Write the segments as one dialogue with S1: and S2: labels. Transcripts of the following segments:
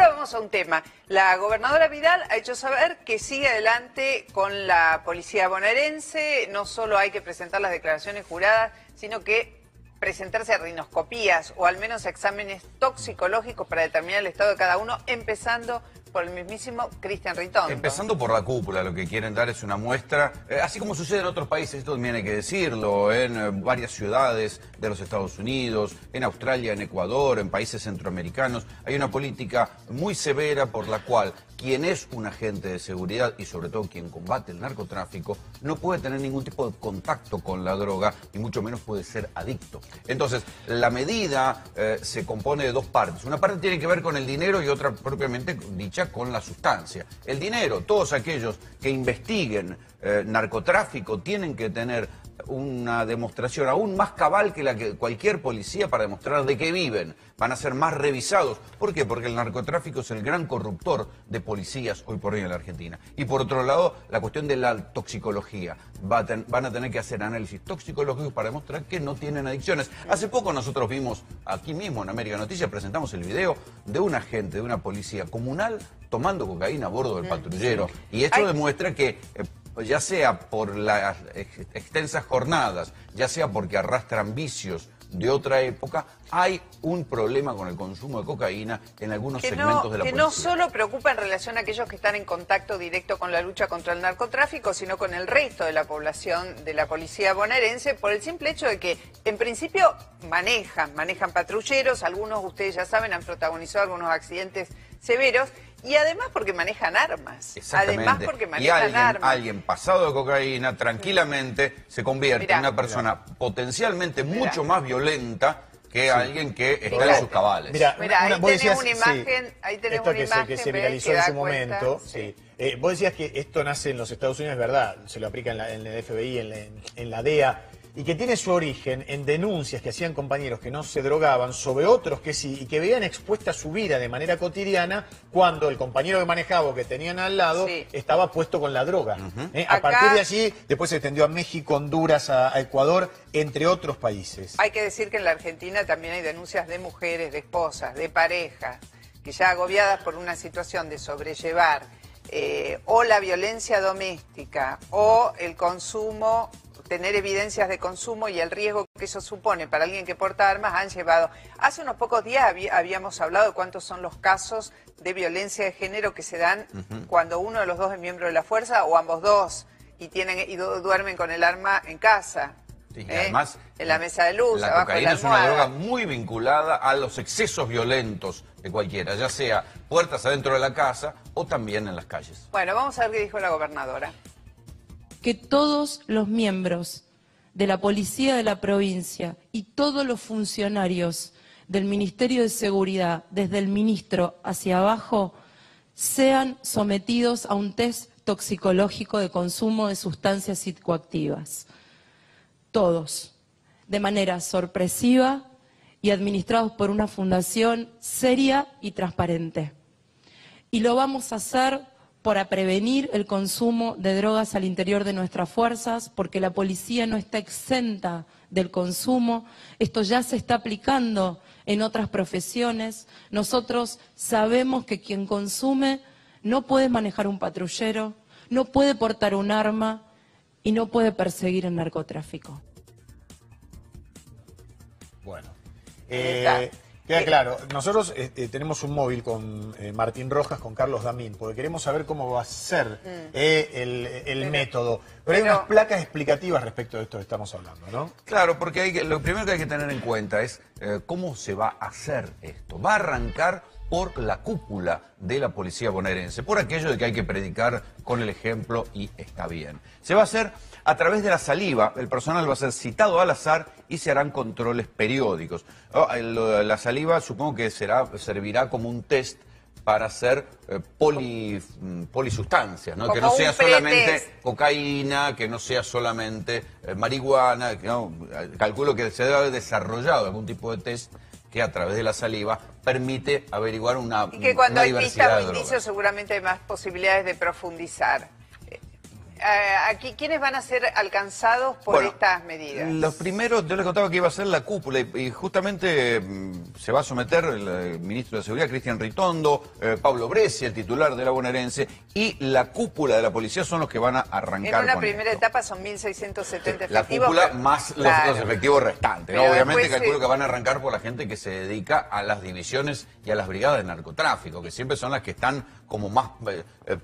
S1: ahora vamos a un tema. La gobernadora Vidal ha hecho saber que sigue adelante con la policía bonaerense. No solo hay que presentar las declaraciones juradas, sino que presentarse a rinoscopías o al menos exámenes toxicológicos para determinar el estado de cada uno, empezando por el mismísimo Cristian Ritondo.
S2: Empezando por la cúpula, lo que quieren dar es una muestra, así como sucede en otros países, esto también hay que decirlo, en varias ciudades de los Estados Unidos, en Australia, en Ecuador, en países centroamericanos, hay una política muy severa por la cual quien es un agente de seguridad y sobre todo quien combate el narcotráfico no puede tener ningún tipo de contacto con la droga y mucho menos puede ser adicto. Entonces, la medida se compone de dos partes. Una parte tiene que ver con el dinero y otra propiamente dicha con la sustancia. El dinero, todos aquellos que investiguen narcotráfico tienen que tener una demostración aún más cabal que la que cualquier policía para demostrar de qué viven. Van a ser más revisados. ¿Por qué? Porque el narcotráfico es el gran corruptor de policías hoy por hoy en la Argentina. Y por otro lado, la cuestión de la toxicología. Van a tener que hacer análisis toxicológicos para demostrar que no tienen adicciones. Hace poco nosotros vimos, aquí mismo en América Noticias, presentamos el video de un agente de una policía comunal tomando cocaína a bordo del patrullero. Y esto demuestra que ya sea por las extensas jornadas, ya sea porque arrastran vicios de otra época, hay un problema con el consumo de cocaína en algunos segmentos de la policía.
S1: Que no solo preocupa en relación a aquellos que están en contacto directo con la lucha contra el narcotráfico, sino con el resto de la población de la policía bonaerense, por el simple hecho de que, en principio, manejan patrulleros, algunos, ustedes ya saben, han protagonizado algunos accidentes severos, y además porque manejan armas. Además porque manejan armas.
S2: Alguien pasado de cocaína tranquilamente se convierte en una persona potencialmente mucho más violenta que alguien que está en sus cabales.
S1: Ahí tenés una imagen,
S3: esto que se viralizó en su momento. Vos decías que esto nace en los Estados Unidos, es verdad, se lo aplica en el FBI, en la DEA, y que tiene su origen en denuncias que hacían compañeros que no se drogaban sobre otros que sí, y que veían expuesta su vida de manera cotidiana cuando el compañero que manejaba o que tenían al lado estaba puesto con la droga. A partir de allí, después se extendió a México, Honduras, a Ecuador, entre otros países.
S1: Hay que decir que en la Argentina también hay denuncias de mujeres, de esposas, de parejas, que ya agobiadas por una situación de sobrellevar o la violencia doméstica o el consumo, tener evidencias de consumo y el riesgo que eso supone para alguien que porta armas, han llevado. Hace unos pocos días habíamos hablado de cuántos son los casos de violencia de género que se dan cuando uno de los dos es miembro de la fuerza o ambos dos y duermen con el arma en casa.
S2: Sí, además,
S1: en la mesa de luz,
S2: la
S1: abajo
S2: cocaína
S1: de la
S2: es una
S1: almohada.
S2: droga muy vinculada a los excesos violentos de cualquiera, ya sea puertas adentro de la casa o también en las calles.
S1: Bueno, vamos a ver qué dijo la gobernadora.
S4: Que todos los miembros de la policía de la provincia y todos los funcionarios del Ministerio de Seguridad, desde el ministro hacia abajo, sean sometidos a un test toxicológico de consumo de sustancias psicoactivas. Todos, de manera sorpresiva y administrados por una fundación seria y transparente. Y lo vamos a hacer para prevenir el consumo de drogas al interior de nuestras fuerzas, porque la policía no está exenta del consumo. Esto ya se está aplicando en otras profesiones. Nosotros sabemos que quien consume no puede manejar un patrullero, no puede portar un arma y no puede perseguir el narcotráfico.
S3: Bueno, queda claro. Nosotros tenemos un móvil con Martín Rojas, con Carlos Damín, porque queremos saber cómo va a ser el método. Pero hay unas placas explicativas respecto de esto que estamos hablando, ¿no?
S2: Claro, porque lo primero que hay que tener en cuenta es cómo se va a hacer esto. Va a arrancar por la cúpula de la policía bonaerense, por aquello de que hay que predicar con el ejemplo y está bien. Se va a hacer a través de la saliva, el personal va a ser citado al azar y se harán controles periódicos. La saliva supongo que servirá como un test para hacer polisustancias, ¿no? Que no sea solamente cocaína, que no sea solamente marihuana, ¿no? Calculo que se debe haber desarrollado algún tipo de test que a través de la saliva permite averiguar una diversidad de drogas. Y que cuando hay pistas o indicios
S1: seguramente hay más posibilidades de profundizar. Aquí, ¿quiénes van a ser alcanzados por estas medidas?
S2: Los primeros, yo les contaba que iba a ser la cúpula y justamente se va a someter el ministro de Seguridad, Cristian Ritondo, Pablo Brescia, el titular de la bonaerense, y la cúpula de la policía son los que van a arrancar.
S1: En una primera etapa son 1.670 efectivos.
S2: La cúpula más los efectivos restantes, ¿no? Obviamente
S1: después,
S2: calculo que van a arrancar por la gente que se dedica a las divisiones y a las brigadas de narcotráfico, que siempre son las que están como más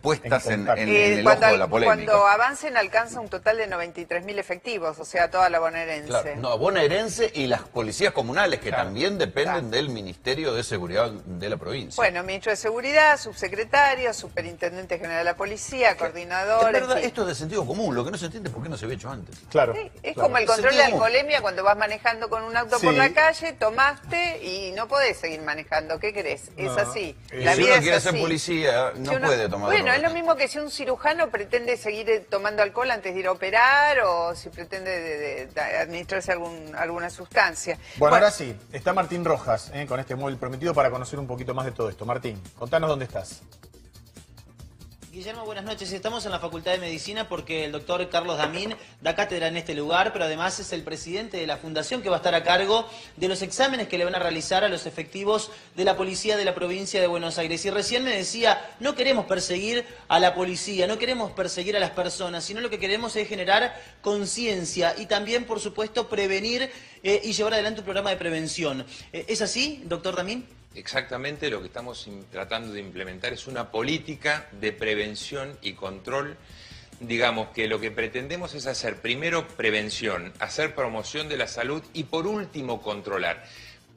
S2: puestas en el ojo de la polémica.
S1: Cuando avancen alcanza un total de 93.000 efectivos, o sea, toda la bonaerense.
S2: Claro, no, bonaerense y las policías comunales, que también dependen del Ministerio de Seguridad de la provincia.
S1: Bueno, ministro de Seguridad, subsecretario, superintendente general de la policía, coordinador...
S2: En verdad, esto es de sentido común, lo que no se entiende es por qué no se había hecho antes.
S3: Claro.
S1: Sí, es como el control de alcoholemia cuando vas manejando con un auto por la calle, tomaste y no podés seguir manejando. ¿Qué querés? Es así. La
S2: Si
S1: vida
S2: uno quiere
S1: es
S2: ser
S1: así.
S2: policía, no puede tomar
S1: Bueno,
S2: droga.
S1: es lo mismo que si un cirujano pretende seguir tomando alcohol antes de ir a operar o si pretende administrarse alguna sustancia.
S3: Bueno, ahora sí, está Martín Rojas con este móvil prometido para conocer un poquito más de todo esto. Martín, contanos dónde estás.
S5: Guillermo, buenas noches. Estamos en la Facultad de Medicina porque el doctor Carlos Damín da cátedra en este lugar, pero además es el presidente de la fundación que va a estar a cargo de los exámenes que le van a realizar a los efectivos de la policía de la provincia de Buenos Aires. Y recién me decía, no queremos perseguir a la policía, no queremos perseguir a las personas, sino lo que queremos es generar conciencia y también, por supuesto, prevenir y llevar adelante un programa de prevención. ¿Es así, doctor Damín?
S6: Exactamente lo que estamos tratando de implementar es una política de prevención y control. Digamos que lo que pretendemos es hacer primero prevención, hacer promoción de la salud y por último controlar.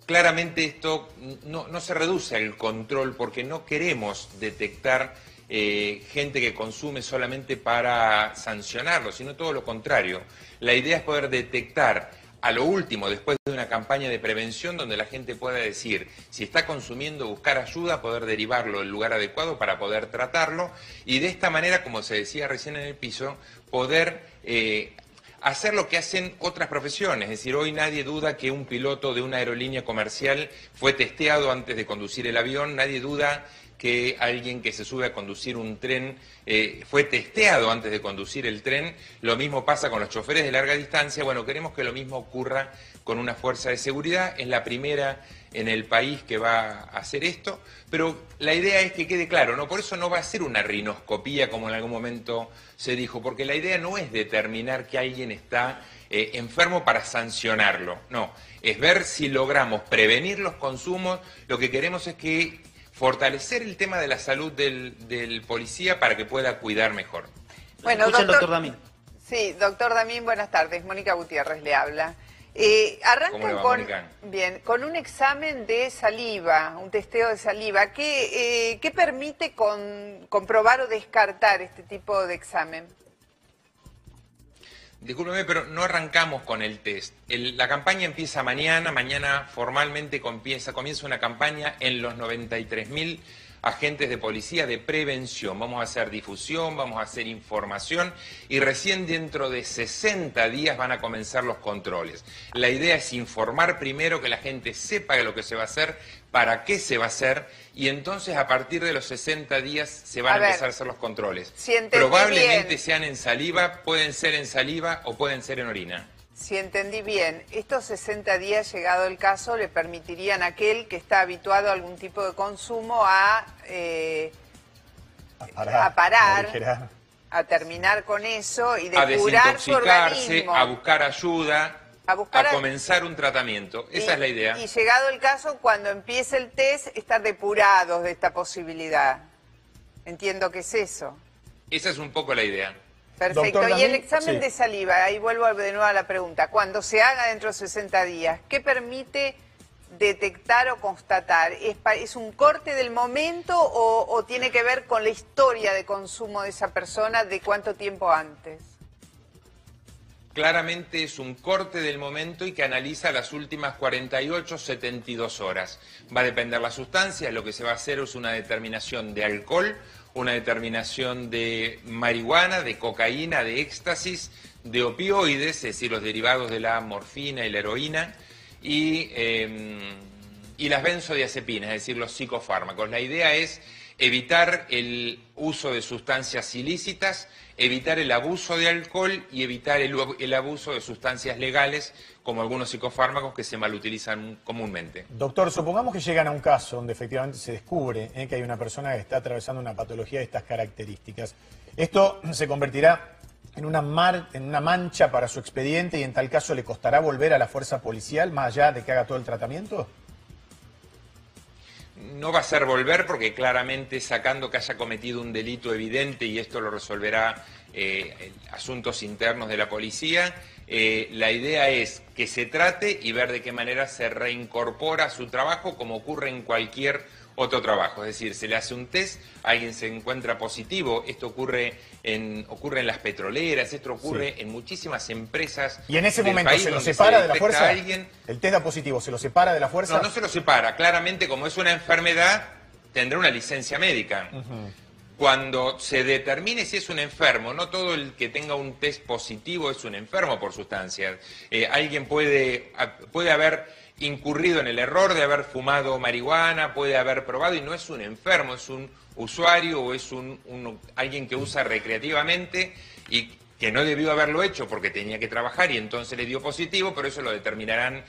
S6: Claramente esto no se reduce al control porque no queremos detectar gente que consume solamente para sancionarlo, sino todo lo contrario. La idea es poder detectar a lo último, después de una campaña de prevención donde la gente pueda decir si está consumiendo, buscar ayuda, poder derivarlo al lugar adecuado para poder tratarlo y de esta manera, como se decía recién en el piso, poder hacer lo que hacen otras profesiones. Es decir, hoy nadie duda que un piloto de una aerolínea comercial fue testeado antes de conducir el avión, nadie duda que alguien que se sube a conducir un tren fue testeado antes de conducir el tren. Lo mismo pasa con los choferes de larga distancia. Bueno, queremos que lo mismo ocurra con una fuerza de seguridad. Es la primera en el país que va a hacer esto, pero la idea es que quede claro, ¿no? Por eso no va a ser una rinoscopía como en algún momento se dijo, porque la idea no es determinar que alguien está enfermo para sancionarlo, no, es ver si logramos prevenir los consumos. Lo que queremos es que fortalecer el tema de la salud del policía para que pueda cuidar mejor.
S1: Bueno,
S5: doctor Damín.
S1: Sí, doctor Damín, buenas tardes. Mónica Gutiérrez le habla. Arrancan con un examen de saliva, un testeo de saliva. ¿Qué permite comprobar o descartar este tipo de examen?
S6: Discúlpeme, pero no arrancamos con el test. La campaña empieza mañana formalmente comienza una campaña en los 93.000 agentes de policía de prevención. Vamos a hacer difusión, vamos a hacer información y recién dentro de 60 días van a comenzar los controles. La idea es informar primero, que la gente sepa lo que se va a hacer, para qué se va a hacer y entonces a partir de los 60 días se van a empezar a hacer los controles.
S1: Si
S6: probablemente sean en saliva, pueden ser en saliva o pueden ser en orina.
S1: Si entendí bien, estos 60 días, llegado el caso, le permitirían a aquel que está habituado a algún tipo de consumo a parar, a terminar con eso y depurar su organismo.
S6: A buscar ayuda, a comenzar un tratamiento. Esa es la idea.
S1: Y llegado el caso, cuando empiece el test, estar depurados de esta posibilidad. Entiendo que es eso.
S6: Esa es un poco la idea.
S1: Perfecto.
S3: Doctor,
S1: y el examen de saliva, ahí vuelvo de nuevo a la pregunta. Cuando se haga dentro de 60 días, ¿qué permite detectar o constatar? ¿Es un corte del momento o tiene que ver con la historia de consumo de esa persona de cuánto tiempo antes?
S6: Claramente es un corte del momento y que analiza las últimas 48, 72 horas. Va a depender la sustancia, lo que se va a hacer es una determinación de alcohol, una determinación de marihuana, de cocaína, de éxtasis, de opioides, es decir, los derivados de la morfina y la heroína, y las benzodiazepinas, es decir, los psicofármacos. La idea es evitar el uso de sustancias ilícitas, evitar el abuso de alcohol y evitar el abuso de sustancias legales, como algunos psicofármacos que se malutilizan comúnmente.
S3: Doctor, supongamos que llegan a un caso donde efectivamente se descubre que hay una persona que está atravesando una patología de estas características. ¿Esto se convertirá en una mancha para su expediente y en tal caso le costará volver a la fuerza policial más allá de que haga todo el tratamiento?
S6: No va a ser volver porque claramente sacando que haya cometido un delito evidente, y esto lo resolverá asuntos internos de la policía, la idea es que se trate y ver de qué manera se reincorpora a su trabajo como ocurre en cualquier otro trabajo. Es decir, se le hace un test, alguien se encuentra positivo, esto ocurre en las petroleras, esto ocurre en muchísimas empresas.
S3: ¿Y en ese
S6: del
S3: momento
S6: país
S3: se lo
S6: donde
S3: separa
S6: se
S3: de la
S6: detecta
S3: fuerza?
S6: a alguien.
S3: ¿El test da positivo se lo separa de la fuerza?
S6: No, no se lo separa. Claramente, como es una enfermedad, tendrá una licencia médica. Cuando se determine si es un enfermo, no todo el que tenga un test positivo es un enfermo por sustancias. Alguien puede haber incurrido en el error de haber fumado marihuana, puede haber probado y no es un enfermo, es un usuario o es alguien que usa recreativamente y que no debió haberlo hecho porque tenía que trabajar y entonces le dio positivo, pero eso lo determinarán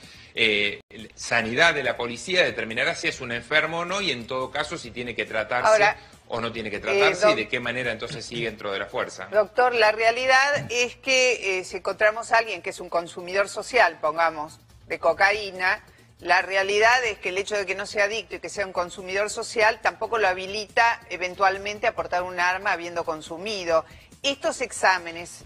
S6: sanidad de la policía, determinará si es un enfermo o no y en todo caso si tiene que tratarse. Ahora, o no tiene que tratarse y de qué manera entonces sigue dentro de la fuerza.
S1: Doctor, la realidad es que si encontramos a alguien que es un consumidor social, pongamos, de cocaína, la realidad es que el hecho de que no sea adicto y que sea un consumidor social tampoco lo habilita eventualmente a portar un arma habiendo consumido. Estos exámenes,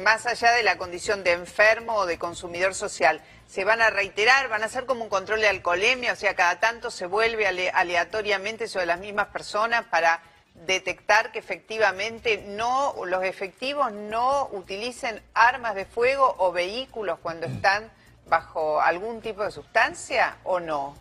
S1: más allá de la condición de enfermo o de consumidor social, ¿se van a reiterar? ¿Van a ser como un control de alcoholemia? O sea, cada tanto se vuelve aleatoriamente sobre las mismas personas para detectar que efectivamente los efectivos no utilicen armas de fuego o vehículos cuando están bajo algún tipo de sustancia o no.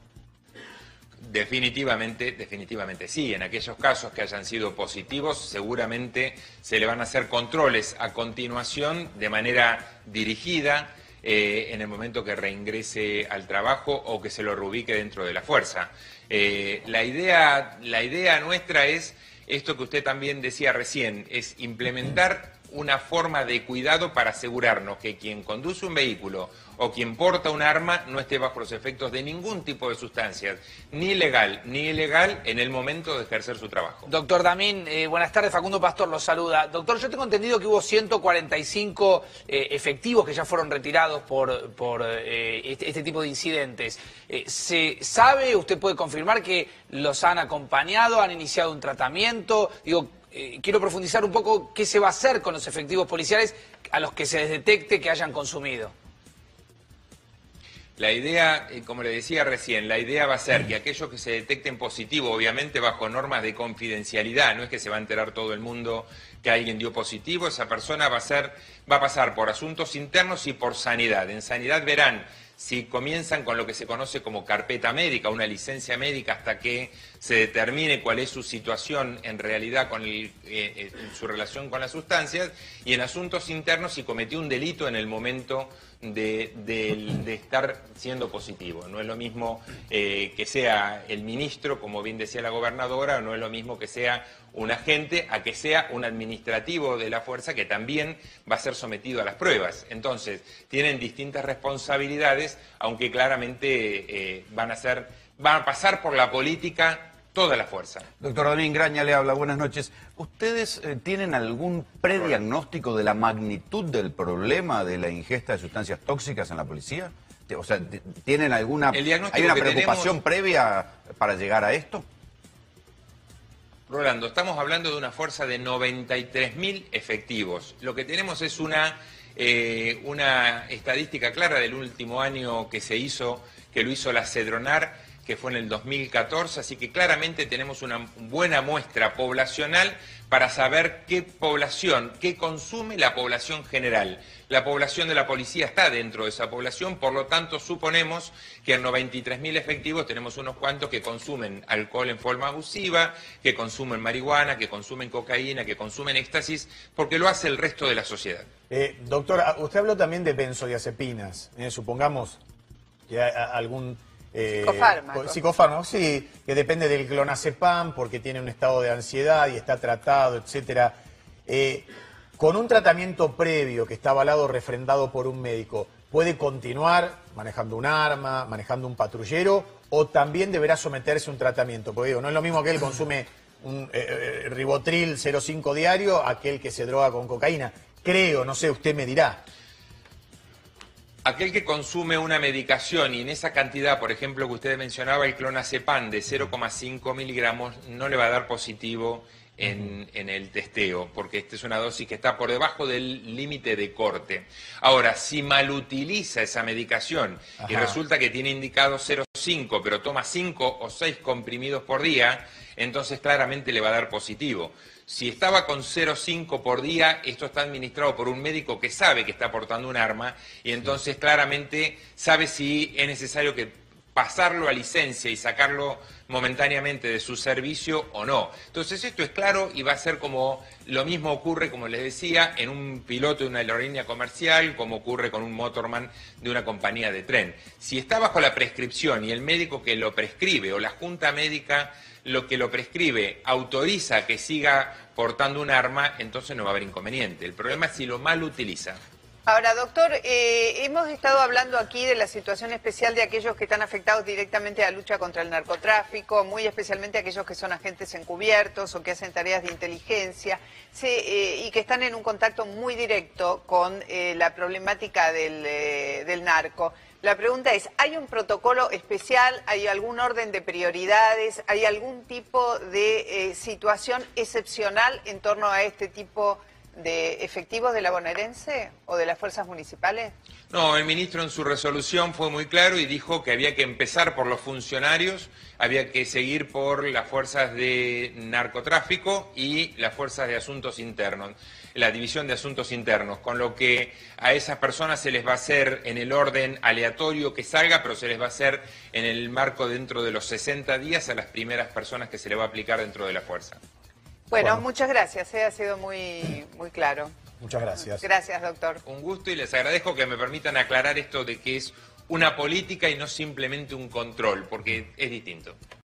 S6: Definitivamente sí. En aquellos casos que hayan sido positivos, seguramente se le van a hacer controles a continuación de manera dirigida en el momento que reingrese al trabajo o que se lo reubique dentro de la fuerza. La idea nuestra es esto que usted también decía recién, es implementar una forma de cuidado para asegurarnos que quien conduce un vehículo o quien porta un arma no esté bajo los efectos de ningún tipo de sustancias, ni legal ni ilegal, en el momento de ejercer su trabajo.
S7: Doctor Damín, buenas tardes, Facundo Pastor los saluda. Doctor, yo tengo entendido que hubo 145 efectivos que ya fueron retirados por este tipo de incidentes. ¿Se sabe, usted puede confirmar que los han acompañado, han iniciado un tratamiento? Digo, quiero profundizar un poco qué se va a hacer con los efectivos policiales a los que se les detecte que hayan consumido.
S6: La idea, como le decía recién, la idea va a ser que aquellos que se detecten positivo, obviamente bajo normas de confidencialidad, no es que se va a enterar todo el mundo que alguien dio positivo, esa persona va a pasar por asuntos internos y por sanidad. En sanidad verán si comienzan con lo que se conoce como carpeta médica, una licencia médica, hasta que se determine cuál es su situación en realidad con en su relación con las sustancias, y en asuntos internos si cometió un delito en el momento de estar siendo positivo. No es lo mismo que sea el ministro, como bien decía la gobernadora, no es lo mismo que sea un agente a que sea un administrativo de la fuerza que también va a ser sometido a las pruebas. Entonces, tienen distintas responsabilidades, aunque claramente van a pasar por la política toda la fuerza.
S2: Doctor Damín Graña le habla, buenas noches. ¿Ustedes tienen algún prediagnóstico de la magnitud del problema de la ingesta de sustancias tóxicas en la policía? O sea, ¿tienen hay una preocupación previa para llegar a esto?
S6: Rolando, estamos hablando de una fuerza de 93.000 efectivos. Lo que tenemos es una estadística clara del último año que lo hizo la Cedronar, que fue en el 2014, así que claramente tenemos una buena muestra poblacional para saber qué consume la población general. La población de la policía está dentro de esa población, por lo tanto suponemos que en 93.000 efectivos tenemos unos cuantos que consumen alcohol en forma abusiva, que consumen marihuana, que consumen cocaína, que consumen éxtasis, porque lo hace el resto de la sociedad.
S3: Doctor, usted habló también de benzodiazepinas. Supongamos que algún Psicofármacos, sí, que depende del clonazepam porque tiene un estado de ansiedad y está tratado, etcétera. Con un tratamiento previo que está avalado, refrendado por un médico, ¿puede continuar manejando un arma, manejando un patrullero, o también deberá someterse a un tratamiento? Porque digo, no es lo mismo que él consume un Rivotril 0,5 diario, aquel que se droga con cocaína. Creo, no sé, usted me dirá.
S6: Aquel que consume una medicación y en esa cantidad, por ejemplo, que usted mencionaba, el clonazepam de 0,5 miligramos, no le va a dar positivo en el testeo, porque esta es una dosis que está por debajo del límite de corte. Ahora, si malutiliza esa medicación y resulta que tiene indicado 0,5, pero toma 5 o 6 comprimidos por día, entonces claramente le va a dar positivo. Si estaba con 0,5 por día, esto está administrado por un médico que sabe que está portando un arma y entonces claramente sabe si es necesario que pasarlo a licencia y sacarlo momentáneamente de su servicio o no. Entonces esto es claro y va a ser como lo mismo ocurre, como les decía, en un piloto de una aerolínea comercial, como ocurre con un motorman de una compañía de tren. Si está bajo la prescripción y el médico que lo prescribe o la junta médica lo que lo prescribe autoriza que siga portando un arma, entonces no va a haber inconveniente. El problema es si lo mal utiliza.
S1: Ahora, doctor, hemos estado hablando aquí de la situación especial de aquellos que están afectados directamente a la lucha contra el narcotráfico, muy especialmente aquellos que son agentes encubiertos o que hacen tareas de inteligencia y que están en un contacto muy directo con la problemática del narco. La pregunta es, ¿hay un protocolo especial? ¿Hay algún orden de prioridades? ¿Hay algún tipo de situación excepcional en torno a este tipo de efectivos de la bonaerense o de las fuerzas municipales?
S6: No, el ministro en su resolución fue muy claro y dijo que había que empezar por los funcionarios, había que seguir por las fuerzas de narcotráfico y las fuerzas de asuntos internos, la división de asuntos internos, con lo que a esas personas se les va a hacer en el orden aleatorio que salga, pero se les va a hacer en el marco dentro de los 60 días a las primeras personas que se le va a aplicar dentro de la fuerza.
S1: Bueno, muchas gracias, ha sido muy claro.
S3: Muchas gracias.
S1: Gracias, doctor.
S6: Un gusto y les agradezco que me permitan aclarar esto de que es una política y no simplemente un control, porque es distinto.